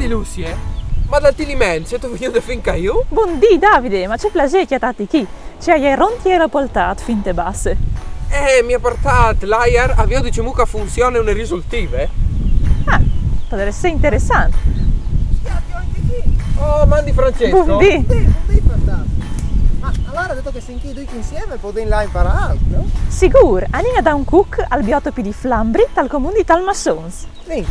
Vedi Lucie? Ma dal Tilimen, se tu venuto finca io? Buondì Davide, ma c'è piacere chiatati chi? Ci hai rontiera poltat finte basse. Mi ha portato l'air, aveva diciamo che funziona una risultive. Ah, potrebbe essere interessante. Anche qui. Oh, mandi Francesco. Buondì. Buondì, fantastico. Ma allora detto che se due insieme potete là imparare, no? Sicur, anima da un cook al biotopi di Flambri, tal comune di Talmassons. Sì.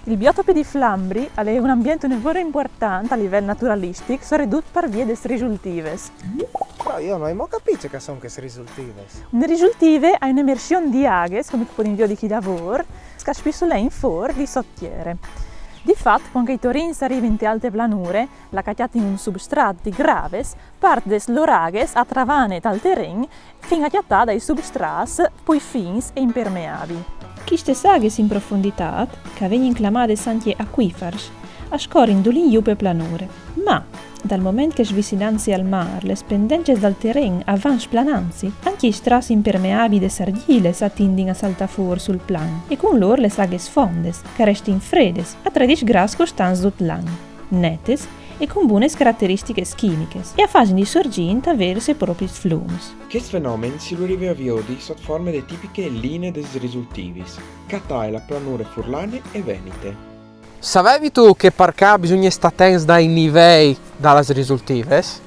Il biotopo di Flambri è un ambiente un'evore importante a livello naturalistico, soprattutto per vie des risultives. Però io non ho capito che sono queste risultive. Una risultive è un'immersione di aghes, come può dire di chi lavora, che spesso lei in for di sottiere. Di fatto, quando i torrenti arrivano in alte planure, la cacciata in un substrato di graves, parte des loraghes a travane dal terreno, fino a chiattare dai substrati, poi fins e impermeabili. Queste saghes in profondità, che vengono chiamate anche acquifers, scorrono dall'ingiù per planure. Ma, dal momento che svicinanzi al mare, le pendenze dal terreno avanti plananzi, anche i strassi impermeabili de sargile s'attindono a saltare fuori sul plan, e con loro le saghes fondes, che restano freddes, a 13 gradi costanti tutto l'anno, nettes e con buone caratteristiche chimiche, e a fase di sorgente avere i propri flumes. Questo fenomeno si rivelava viodi sotto forme di tipiche linee des risultivis, che la planure furlane e venite. Sapevi tu che per cá bisogna stare dai livelli dalle risultives?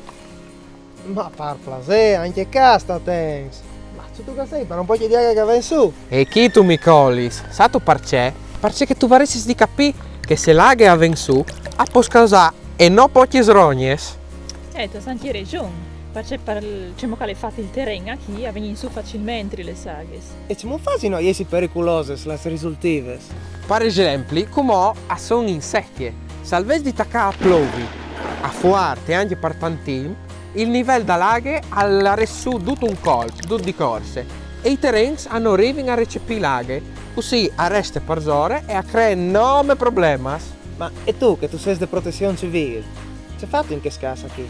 Ma par placer, anche qua sta tens. Ma se tu che sei, ma non puoi chiedere che vai su. E chi tu mi colis? Sa tu perché? Perché che tu vorresti di capire che se l'aghe avven su, a può causare e non pochi srognes. Tu hai anche ragione, perché diciamo che le fate il terreno qui vengono su facilmente le saghes. E ci non fai no, jessi pericolose le risultive. Per esempio, come sono insetti. Se al invece di attaccare a plovi, a forte e anche per tanti, il livello dell'aghe ha reso tutto un colpo, tutto di corse. E i terreni hanno arrivato a recepire l'aghe, così arresta per ore e a creare enormi problemi. Ma e tu, che tu sei di protezione civile, c'è fatto in che scassa qui?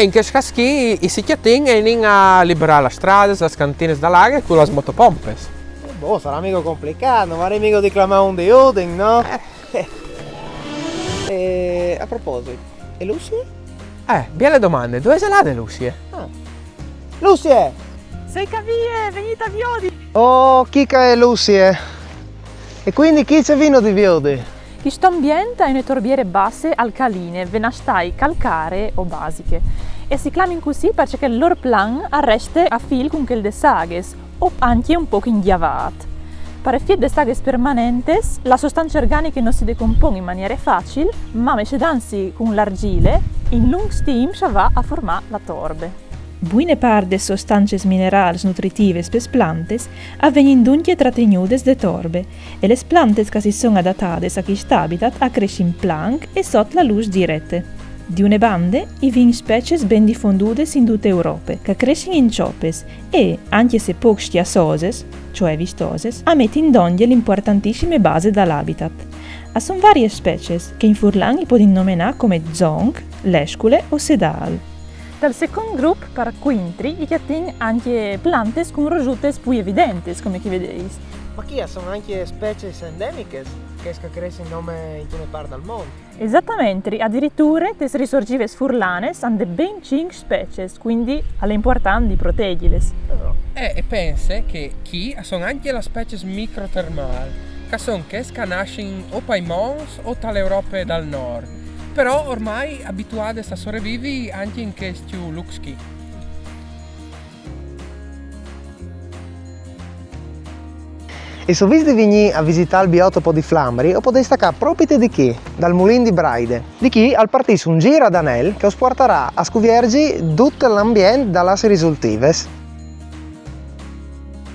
In che caschi i sicchiatini vengono a liberare le strade, le cantine dell'aghe con le motopompes. Boh, sarà mica complicato, non vorrei mica declamare un deoding, no? A proposito, e Lucie? Belle domande, dove sei là, Lucie? Lucie! Sei cavie, venite a Viodi! Oh, chi è Lucie? E quindi chi c'è vino di Viodi? Questo ambiente ha una torbiere basse alcaline, venastai calcaree o basiche, e si chiamano così perché il loro plan arresta a fil con quel de saghes, o anche un poco inghiavato. Per effetto de saghes permanentes, la sostanza organica non si decompone in maniera facile, ma mescedansi con l'argile, in lungo steam va a formare la torbe. Buone parte delle sostanze minerali nutritive per le piante avvengono dunque trattenute de torbe e le piante che si sono adattate a questo habitat a crescere in plank e sotto la luce diretta. Di une bande, i vin specie ben diffondute in tutta Europa, che crescono in ciopes e, anche se poco stiasose, cioè vistose, ammettono in donne l'importantissime base dall'habitat. Sono varie specie che in furlan si possono nominare come zonk, lescule o sedal. Dal secondo gruppo, per quintri, i chiattin anche piante con rosute più evidenti, come chi vedeis. Ma chi sono anche specie endemiche che crescono in nome in una parte del mondo? Esattamente, addirittura le risorgive furlane hanno ben 5 specie, quindi è importante di proteggerle. E pensa che qui sono anche le specie microtermali, che sono che nascono o dai mons o dall'Europa del Nord. Però ormai abituate a sopravvivere anche in questi luxchi. E se vi venire a visitare il biotopo di Flambri, o potete staccare proprio di chi? Dal Mulin di Braide. Di chi al partito un giro ad Anel che os porterà a scuviergi tutto l'ambiente dalle risultives.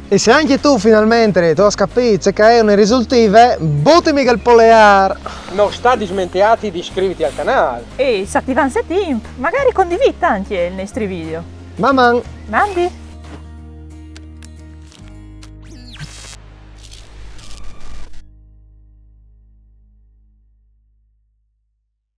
E se anche tu finalmente tu hai capito che è una risultive, buttami il polear! Non sta dimentichi di iscriverti al canale. E se attivate il magari condividi anche i nostri video. Maman! Mandi!